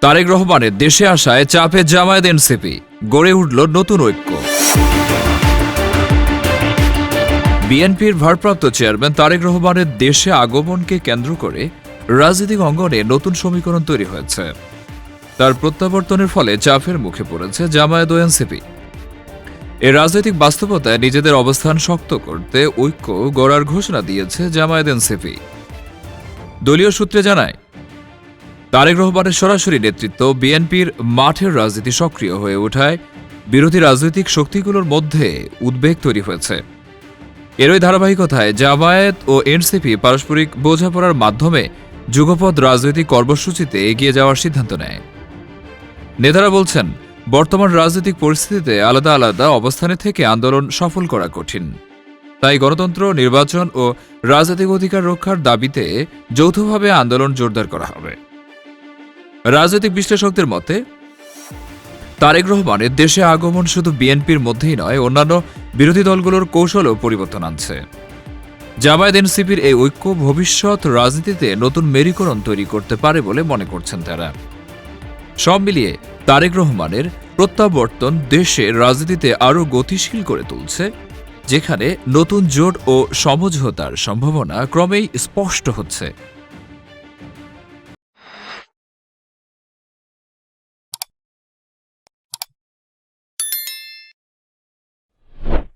তারেক রহমানের দেশে আসায় চাপে জামায়াত এনসিপি, গড়ে উঠল নতুন ঐক্য। বিএনপির ভারপ্রাপ্ত চেয়ারম্যান তারেক রহমানের দেশে আগমনকে কেন্দ্র করে রাজনৈতিক অঙ্গনে নতুন সমীকরণ তৈরি হয়েছে। তার প্রত্যাবর্তনের ফলে চাপের মুখে পড়েছে জামায়াত ও এনসিপি। এই রাজনৈতিক বাস্তবতায় নিজেদের অবস্থান শক্ত করতে ঐক্য গড়ার ঘোষণা দিয়েছে জামায়াত এনসিপি। দলীয় সূত্রে জানায়, তারেক রহমানের সরাসরি নেতৃত্ব বিএনপির মাঠের রাজনীতি সক্রিয় হয়ে ওঠায় বিরোধী রাজনৈতিক শক্তিগুলোর মধ্যে উদ্বেগ তৈরি হয়েছে। এরই ধারাবাহিকতায় জামায়াত ও এনসিপি পারস্পরিক বোঝাপড়ার মাধ্যমে যুগপৎ রাজনৈতিক কর্মসূচিতে এগিয়ে যাওয়ার সিদ্ধান্ত নেয়। নেতারা বলছেন, বর্তমান রাজনৈতিক পরিস্থিতিতে আলাদা আলাদা অবস্থানে থেকে আন্দোলন সফল করা কঠিন। তাই গণতন্ত্র, নির্বাচন ও রাজনৈতিক অধিকার রক্ষার দাবিতে যৌথভাবে আন্দোলন জোরদার করা হবে। রাজনৈতিক বিশ্লেষকদের মতে, তারেক রহমানের দেশে আগমন শুধু বিএনপির মধ্যেই নয়, অন্যান্য বিরোধী দলগুলোর কৌশলও পরিবর্তন আনছে। জামায়াত এনসিপির এই ঐক্য ভবিষ্যৎ রাজনীতিতে নতুন মেরুকরণ তৈরি করতে পারে বলে মনে করছেন তারা। সব মিলিয়ে তারেক রহমানের প্রত্যাবর্তন দেশের রাজনীতিতে আরও গতিশীল করে তুলছে, যেখানে নতুন জোট ও সমঝোতার সম্ভাবনা ক্রমেই স্পষ্ট হচ্ছে।